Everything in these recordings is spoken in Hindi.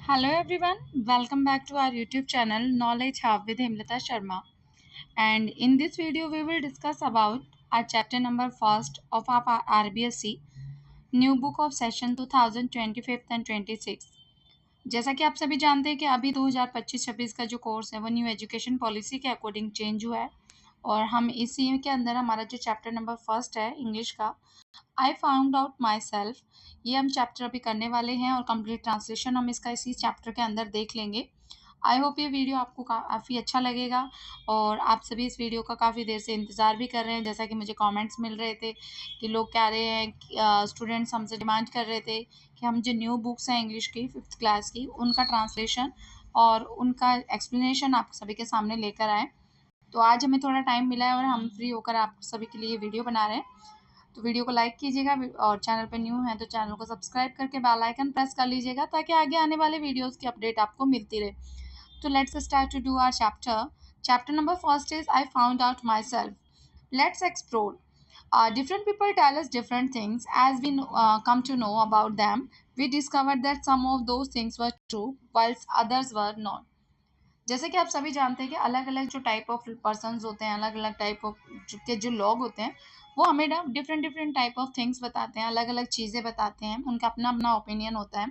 Hello everyone, welcome back to our YouTube channel Knowledge Hub with Himlata Sharma. And in this video we will discuss about our chapter number first of our RBSC New Book of Session 2025 and 26. जैसा कि आप सभी जानते हैं कि अभी 2025-26 का जो कोर्स है वो न्यू एजुकेशन पॉलिसी के अकॉर्डिंग चेंज हुआ है और हम इसी के अंदर हमारा जो चैप्टर नंबर फर्स्ट है इंग्लिश का आई फाउंड आउट माई सेल्फ, ये हम चैप्टर अभी करने वाले हैं और कंप्लीट ट्रांसलेशन हम इसका इसी चैप्टर के अंदर देख लेंगे। आई होप ये वीडियो आपको काफ़ी अच्छा लगेगा और आप सभी इस वीडियो का काफ़ी देर से इंतज़ार भी कर रहे हैं। जैसा कि मुझे कमेंट्स मिल रहे थे कि लोग कह रहे हैं, स्टूडेंट्स हमसे डिमांड कर रहे थे कि हम जो न्यू बुक्स हैं इंग्लिश की 5th क्लास की उनका ट्रांसलेशन और उनका एक्सप्लेनेशन आप सभी के सामने लेकर आएँ। तो आज हमें थोड़ा टाइम मिला है और हम फ्री होकर आप सभी के लिए वीडियो बना रहे हैं। तो वीडियो को लाइक कीजिएगा और चैनल पे न्यू है तो चैनल को सब्सक्राइब करके बेल आइकन प्रेस कर लीजिएगा ताकि आगे आने वाले वीडियोस की अपडेट आपको मिलती रहे। तो let's start to do our chapter. Chapter number first is I found out myself. Let's explore. Different people tell us different things. As we come to know about them, we discovered that some of those things were true, whilst others were not. जैसे कि आप सभी जानते हैं कि अलग-अलग जो टाइप ऑफ पर्सन्स होते हैं, अलग-अलग टाइप ऑफ जो लोग होते हैं, वो हमें ना डिफरेंट टाइप ऑफ थिंग्स बताते हैं, अलग-अलग चीज़ें बताते हैं, उनका अपना-अपना ओपिनियन होता है।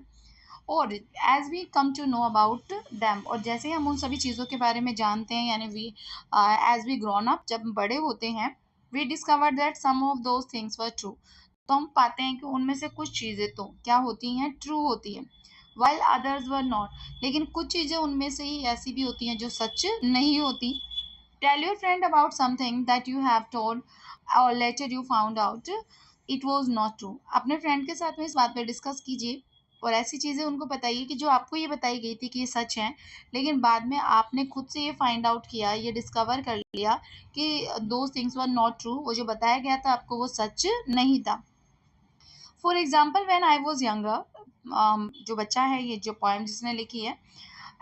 और as we come to know about them, और जैसे ही हम उन सभी चीज़ों के बारे में जानते हैं, यानी एज़ वी ग्रोन अप, जब बड़े होते हैं, we discover that some of those things were true. तो हम पाते हैं कि उनमें से कुछ चीज़ें तो क्या होती हैं, ट्रू होती हैं, while others were not, लेकिन कुछ चीज़ें उनमें से ही ऐसी भी होती हैं जो सच नहीं होती। Tell your friend about something that you have told or later you found out it was not true. अपने फ्रेंड के साथ में इस बात पे डिस्कस कीजिए और ऐसी चीज़ें उनको बताइए कि जो आपको ये बताई गई थी कि ये सच है, लेकिन बाद में आपने खुद से ये फाइंड आउट किया, ये डिस्कवर कर लिया कि those things were not true, वो जो बताया गया था आपको वो सच नहीं था। For example when I was younger, जो बच्चा है, ये जो पोएम जिसने लिखी है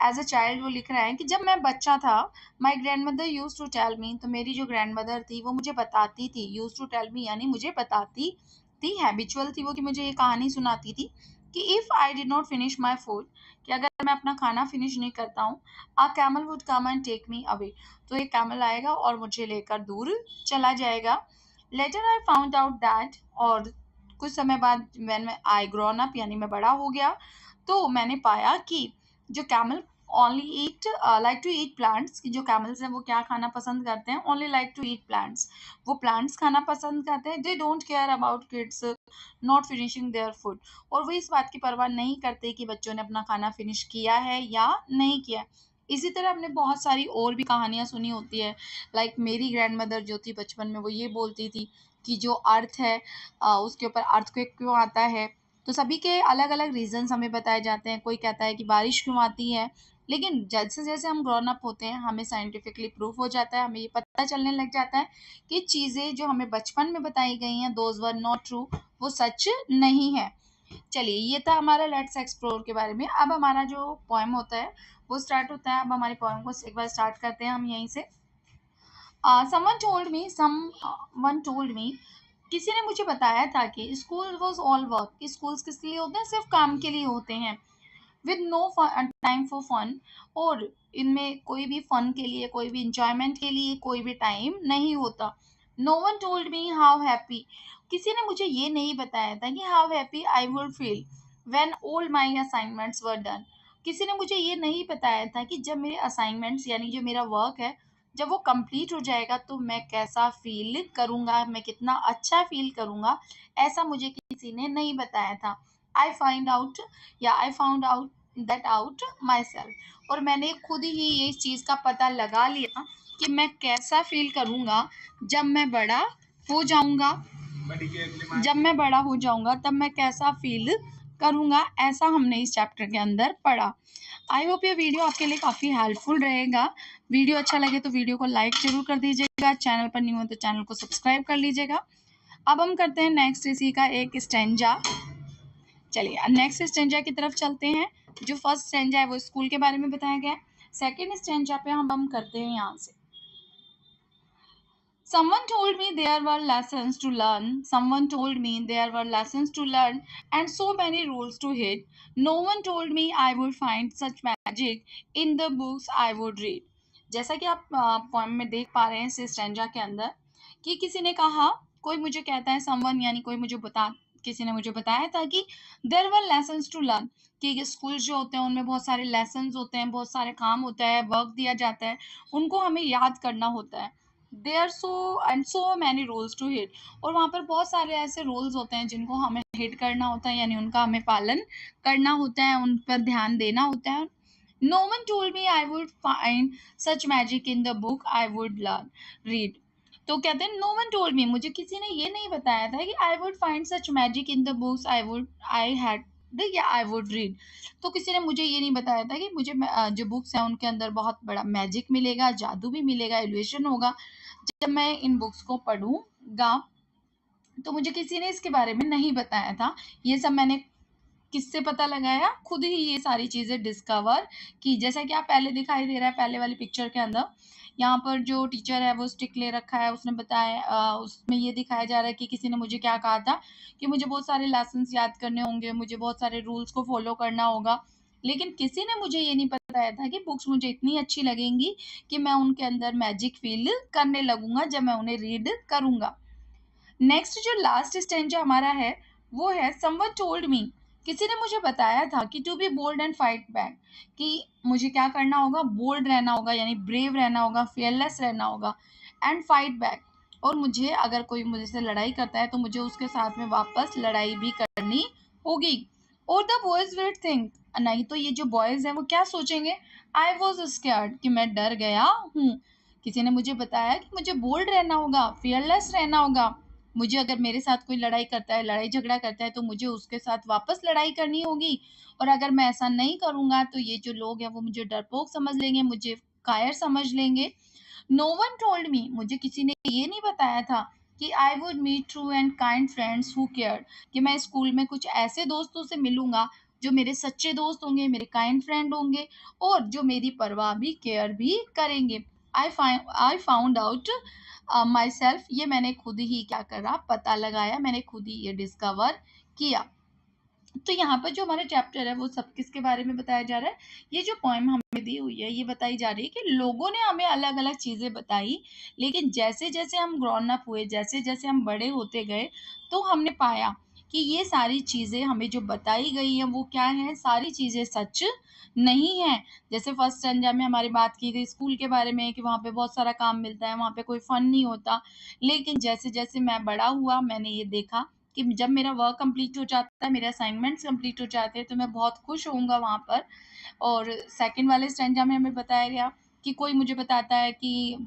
एज अ चाइल्ड, वो लिख रहा है कि जब मैं बच्चा था, my grandmother use to tell me, तो मेरी जो ग्रैंड मदर थी वो मुझे बताती थी, यूज टू टेल मी यानी मुझे बताती थी, हैबिचुअल थी वो कि मुझे ये कहानी सुनाती थी कि if I did not finish my food, कि अगर मैं अपना खाना फिनिश नहीं करता हूँ, a camel would come and take me away, तो एक कैमल आएगा और मुझे लेकर दूर चला जाएगा। Later I found out that, और कुछ समय बाद व्हेन आई ग्रोन अप यानी मैं बड़ा हो गया, तो मैंने पाया कि जो camel only eat like to eat plants, कि जो कैमल्स हैं वो क्या खाना पसंद करते हैं, only like to eat plants, वो प्लांट्स खाना पसंद करते हैं। They don't care about kids not finishing their food, और वो इस बात की परवाह नहीं करते कि बच्चों ने अपना खाना फिनिश किया है या नहीं किया है। इसी तरह हमने बहुत सारी और भी कहानियाँ सुनी होती है। लाइक मेरी ग्रैंड मदर जो थी बचपन में, वो ये बोलती थी कि जो अर्थ है उसके ऊपर अर्थक्वेक क्यों आता है। तो सभी के अलग-अलग रीज़न्स हमें बताए जाते हैं। कोई कहता है कि बारिश क्यों आती है, लेकिन जैसे-जैसे हम ग्रोन अप होते हैं, हमें साइंटिफिकली प्रूफ हो जाता है, हमें ये पता चलने लग जाता है कि चीज़ें जो हमें बचपन में बताई गई हैं, दोज़ वर नॉट ट्रू, वो सच नहीं है। चलिए, ये था हमारा लेट्स एक्सप्लोर के बारे में। अब हमारा जो पोएम होता है, वो स्टार्ट होता है। अब हमारी पोएम को एक बार स्टार्ट करते हैं हम यहीं से। समवन टोल्ड मी, किसी ने मुझे बताया था कि स्कूल वाज ऑल वर्क, कि स्कूल्स किस लिए होते हैं, सिर्फ काम के लिए होते हैं, with no time for fun, और इनमें कोई भी फन के लिए, कोई भी इंजॉयमेंट के लिए कोई भी टाइम नहीं होता। No one told me how happy, किसी ने मुझे ये नहीं बताया था कि how happy I would feel when all my assignments were done, किसी ने मुझे ये नहीं बताया था कि जब मेरे असाइनमेंट्स यानी जो मेरा वर्क है, जब वो कंप्लीट हो जाएगा तो मैं कैसा फील करूँगा, मैं कितना अच्छा फील करूँगा, ऐसा मुझे किसी ने नहीं बताया था। आई found out that out my self, और मैंने खुद ही ये इस चीज़ का पता लगा लिया कि मैं कैसा फील करूँगा जब मैं बड़ा हो जाऊँगा, जब मैं बड़ा हो जाऊँगा तब मैं कैसा फील करूँगा, ऐसा हमने इस चैप्टर के अंदर पढ़ा। आई होप ये वीडियो आपके लिए काफ़ी हेल्पफुल रहेगा। वीडियो अच्छा लगे तो वीडियो को लाइक ज़रूर कर दीजिएगा, चैनल पर न्यू हो तो चैनल को सब्सक्राइब कर लीजिएगा। अब हम करते हैं नेक्स्ट इसी का एक स्टेंजा। चलिए नेक्स्ट स्टेंजा की तरफ चलते हैं। जो फर्स्ट स्टेंजा है वो स्कूल के बारे में बताया गया है। सेकेंड स्टेंजा पे हम करते हैं यहाँ से। Someone told me there were lessons to learn. Someone told me there were lessons to learn and so many rules to hit. No one told me I would find such magic in the books I would read. जैसा कि आप पोएम में देख पा रहे हैं इस स्टैंजा के अंदर कि किसी ने कहा, कोई मुझे कहता है, समवन यानी कोई मुझे बता, किसी ने मुझे बताया था कि there were lessons to learn, कि स्कूल जो होते हैं उनमें बहुत सारे लेसन्स होते हैं, बहुत सारे काम होता है, वर्क दिया जाता है, उनको हमें याद करना होता है। They are so and so many rules to heed, और वहाँ पर बहुत सारे ऐसे रूल्स होते हैं जिनको हमें हिट करना होता है, यानी उनका हमें पालन करना होता है, उन पर ध्यान देना होता है। No one told me I would find such magic in the book I would learn read. तो कहते हैं नो वन टोल्ड मी, मुझे किसी ने ये नहीं बताया था कि I would find such magic in the books I had या आई वुड रीड। तो किसी ने मुझे ये नहीं बताया था कि मुझे जो बुक्स हैं उनके अंदर बहुत बड़ा मैजिक मिलेगा, जादू भी मिलेगा, इल्यूशन होगा जब मैं इन बुक्स को पढ़ूंगा। तो मुझे किसी ने इसके बारे में नहीं बताया था। ये सब मैंने किससे पता लगाया? खुद ही ये सारी चीज़ें डिस्कवर की। जैसा कि आप पहले दिखाई दे रहा है, पहले वाली पिक्चर के अंदर, यहाँ पर जो टीचर है वो स्टिक ले रखा है, उसने बताया, उसमें ये दिखाया जा रहा है कि किसी ने मुझे क्या कहा था कि मुझे बहुत सारे लेसन्स याद करने होंगे, मुझे बहुत सारे रूल्स को फॉलो करना होगा। लेकिन किसी ने मुझे ये नहीं बताया था कि बुक्स मुझे इतनी अच्छी लगेंगी कि मैं उनके अंदर मैजिक फील करने लगूंगा जब मैं उन्हें रीड करूंगा। नेक्स्ट जो लास्ट स्टेंजा हमारा है वो है समवन टोल्ड मी, किसी ने मुझे बताया था कि to be bold and fight back, कि मुझे क्या करना होगा, बोल्ड रहना होगा, यानी ब्रेव रहना होगा, फियरलेस रहना होगा, एंड फाइट बैक, और मुझे अगर कोई मुझसे लड़ाई करता है तो मुझे उसके साथ में वापस लड़ाई भी करनी होगी। और द बॉयज विल थिंक, नहीं तो ये जो बॉयज हैं वो क्या सोचेंगे, आई वॉज स्कैर्ड, कि मैं डर गया हूँ। किसी ने मुझे बताया कि मुझे बोल्ड रहना होगा, फियरलेस रहना होगा, मुझे अगर मेरे साथ कोई लड़ाई करता है, लड़ाई झगड़ा करता है, तो मुझे उसके साथ वापस लड़ाई करनी होगी, और अगर मैं ऐसा नहीं करूँगा तो ये जो लोग हैं वो मुझे डरपोक समझ लेंगे, मुझे कायर समझ लेंगे। नो वन टोल्ड मी, मुझे किसी ने ये नहीं बताया था कि I would meet true and kind friends who care, कि मैं स्कूल में कुछ ऐसे दोस्तों से मिलूंगा जो मेरे सच्चे दोस्त होंगे, मेरे काइंड फ्रेंड होंगे, और जो मेरी परवाह भी, केयर भी करेंगे। आई फाउंड आउट माई सेल्फ, ये मैंने खुद ही क्या करा, पता लगाया, मैंने खुद ही ये डिस्कवर किया। तो यहाँ पर जो हमारा चैप्टर है वो सब किसके बारे में बताया जा रहा है, ये जो पोएम हमें दी हुई है ये बताई जा रही है कि लोगों ने हमें अलग अलग चीज़ें बताई, लेकिन जैसे जैसे हम ग्रोन अप हुए, जैसे जैसे हम बड़े होते गए, तो हमने पाया कि ये सारी चीज़ें हमें जो बताई गई हैं वो क्या है, सारी चीज़ें सच नहीं है। जैसे फर्स्ट स्टैंजा में हमारी बात की गई स्कूल के बारे में कि वहाँ पे बहुत सारा काम मिलता है, वहाँ पे कोई फन नहीं होता, लेकिन जैसे जैसे मैं बड़ा हुआ मैंने ये देखा कि जब मेरा वर्क कंप्लीट हो जाता है, मेरे असाइनमेंट्स कंप्लीट हो जाते हैं, तो मैं बहुत खुश होऊंगा वहाँ पर। और सेकंड वाले स्टैंजा में हमें बताया गया कि कोई मुझे बताता है कि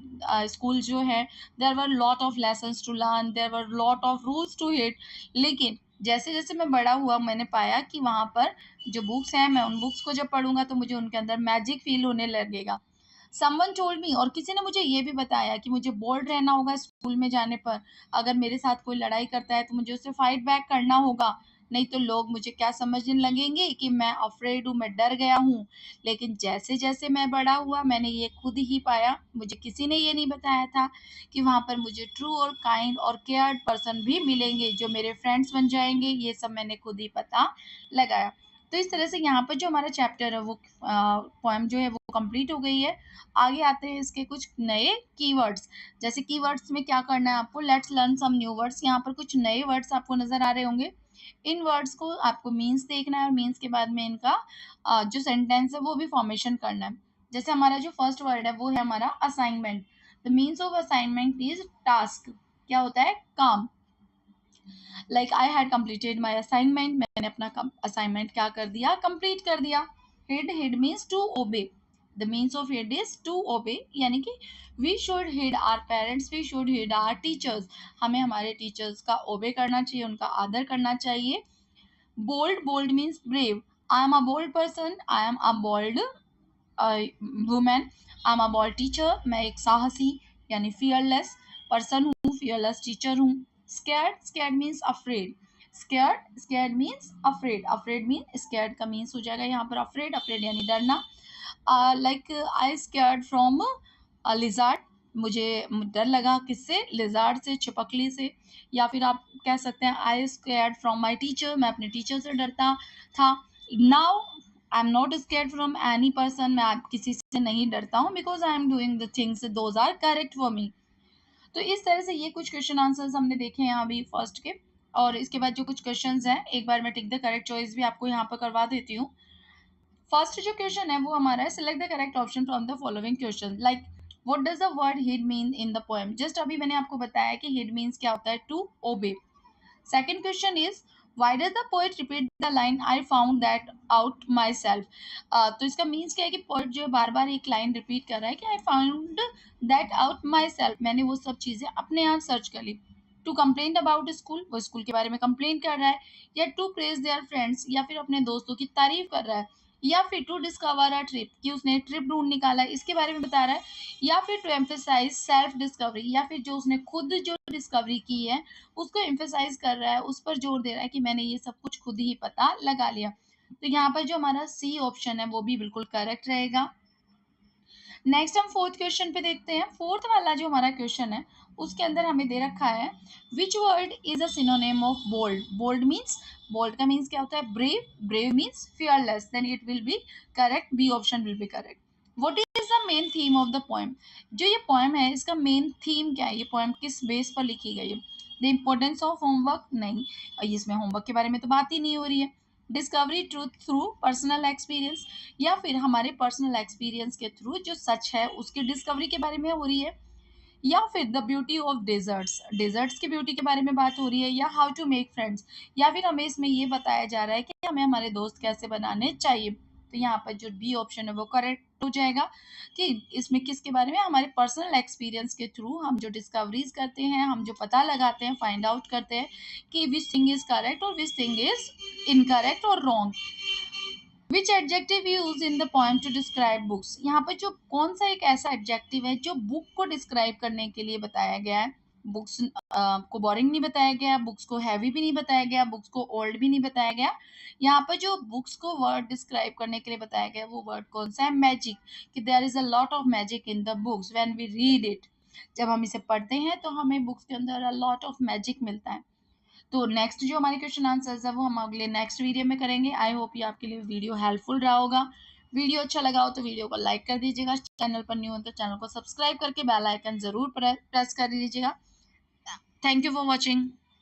स्कूल जो है, there were lot of lessons to learn, there were lot of rules to heed, लेकिन जैसे जैसे मैं बड़ा हुआ मैंने पाया कि वहाँ पर जो बुक्स हैं, मैं उन बुक्स को जब पढ़ूंगा तो मुझे उनके अंदर मैजिक फील होने लगेगा। समवन टोल्ड मी, और किसी ने मुझे ये भी बताया कि मुझे बोल्ड रहना होगा स्कूल में जाने पर, अगर मेरे साथ कोई लड़ाई करता है तो मुझे उससे फाइट बैक करना होगा, नहीं तो लोग मुझे क्या समझने लगेंगे कि मैं अफ्रेड हूँ, मैं डर गया हूँ। लेकिन जैसे जैसे मैं बड़ा हुआ मैंने ये खुद ही पाया, मुझे किसी ने ये नहीं बताया था कि वहाँ पर मुझे ट्रू और काइंड और केयर्ड पर्सन भी मिलेंगे जो मेरे फ्रेंड्स बन जाएंगे, ये सब मैंने खुद ही पता लगाया। तो इस तरह से यहाँ पर जो हमारा चैप्टर है वो पोएम जो है वो कंप्लीट हो गई है। आगे आते हैं इसके कुछ नए कीवर्ड्स। जैसे कीवर्ड्स में क्या करना है आपको, let's learn some new words. यहाँ पर कुछ नए वर्ड्स आपको नजर आ रहे होंगे, इन वर्ड्स को आपको मीन्स देखना है, और मीन्स के बाद में इनका जो सेंटेंस है वो भी फॉर्मेशन करना है। जैसे हमारा जो फर्स्ट वर्ड है वो है हमारा assignment. The means of assignment is task, क्या होता है, काम। Like I had completed my assignment, मैंने अपना असाइनमेंट क्या कर दिया, कंप्लीट कर दिया। Heed, heed means to obey, the means of heed is to obey, यानी कि we should heed our parents, we should heed our teachers, हमें हमारे टीचर्स का ओबे करना चाहिए, उनका आदर करना चाहिए। Bold, bold means brave, I am a bold person, I am a bold women, I am a bold teacher, मैं एक साहसी यानी फियरलेस पर्सन हूँ, फियरलेस टीचर हूँ। Scared, scared means afraid, scared, scared means afraid, afraid mean scared का मीन्स हो जाएगा यहाँ पर अफ्रेड, अफ्रेड यानी डरना। Like I scared from lizard, मुझे डर लगा किससे, लिजार्ड से, छिपकली से, या फिर आप कह सकते हैं I scared from my teacher, मैं अपने टीचर से डरता था। Now I am not scared from any person, मैं आप किसी से नहीं डरता हूँ, because I am doing the things those are correct for me. तो इस तरह से ये कुछ क्वेश्चन आंसर्स हमने देखे हैं अभी फर्स्ट के। और इसके बाद जो कुछ क्वेश्चंस हैं, एक बार मैं टिक द करेक्ट चॉइस भी आपको यहाँ पर करवा देती हूँ। फर्स्ट जो क्वेश्चन है वो हमारा है, select the correct option from the following question, like what does the word heed mean in the poem. Just अभी मैंने आपको बताया कि हिड मीन्स क्या होता है, to obey. Second question is, why does the poet repeat the line I found that out myself? तो इसका मीन्स क्या है कि पोएट जो बार बार एक लाइन रिपीट कर रहा है कि I found that out my self, मैंने वो सब चीज़ें अपने आप सर्च कर ली। टू कंप्लेन अबाउट स्कूल, वो स्कूल के बारे में कंप्लेन कर रहा है, या टू प्रेज देयर फ्रेंड्स, या फिर अपने दोस्तों की तारीफ कर रहा है, या फिर टू डिस्कवर अ ट्रिप, कि उसने ट्रिप ढूंढ निकाला इसके बारे में बता रहा है, या फिर टू एम्फेसाइज सेल्फ डिस्कवरी, या फिर जो उसने खुद जो डिस्कवरी की है उसको एम्फेसाइज कर रहा है, उस पर जोर दे रहा है कि मैंने ये सब कुछ खुद ही पता लगा लिया। तो यहाँ पर जो हमारा सी ऑप्शन है वो भी बिल्कुल करेक्ट रहेगा। नेक्स्ट हम फोर्थ क्वेश्चन पे देखते हैं। फोर्थ वाला जो हमारा क्वेश्चन है उसके अंदर हमें दे रखा है, which word is a synonym of bold. Bold means, bold का मीन्स क्या होता है, brave, brave means fearless, then it will be correct, B option will be correct. What is the main theme of the poem, जो ये पोएम है इसका मेन थीम क्या है, ये पोएम किस बेस पर लिखी गई है। द इम्पोर्टेंस ऑफ होमवर्क, नहीं, इसमें होमवर्क के बारे में तो बात ही नहीं हो रही है। Discovery truth through personal experience, या फिर हमारे पर्सनल एक्सपीरियंस के थ्रू जो सच है उसकी डिस्कवरी के बारे में हो रही है, या फिर the beauty of deserts, deserts की ब्यूटी के बारे में बात हो रही है, या हाउ टू मेक फ्रेंड्स, या फिर हमें इसमें ये बताया जा रहा है कि हमें हमारे दोस्त कैसे बनाने चाहिए। तो यहाँ पर जो बी ऑप्शन है वो करेक्ट हो जाएगा, कि इसमें किसके बारे में, हमारे पर्सनल एक्सपीरियंस के थ्रू हम जो डिस्कवरीज करते हैं, हम जो पता लगाते हैं, फाइंड आउट करते हैं कि विच थिंग इज करेक्ट और विच थिंग इज इनकरेक्ट और wrong. Which adjective use in the poem to describe books, यहाँ पर जो कौन सा एक ऐसा एडजेक्टिव है जो बुक को डिस्क्राइब करने के लिए बताया गया है। बुक्स को बोरिंग नहीं बताया गया, बुक्स को हैवी भी नहीं बताया गया, बुक्स को ओल्ड भी नहीं बताया गया। यहाँ पर जो बुक्स को वर्ड डिस्क्राइब करने के लिए बताया गया वो वर्ड कौन सा है, मैजिक, कि there is a lot of magic in the books when we read it. जब हम इसे पढ़ते हैं तो हमें बुक्स के अंदर अ लॉट ऑफ मैजिक मिलता है। तो नेक्स्ट जो हमारे क्वेश्चन आंसर्स है वो हम अगले नेक्स्ट वीडियो में करेंगे। आई होप ये आपके लिए वीडियो हेल्पफुल रहा होगा। वीडियो अच्छा लगा हो तो वीडियो को लाइक कर दीजिएगा, चैनल पर न्यू हो तो चैनल को सब्सक्राइब करके बेल आइकन जरूर प्रेस कर दीजिएगा। Thank you for watching.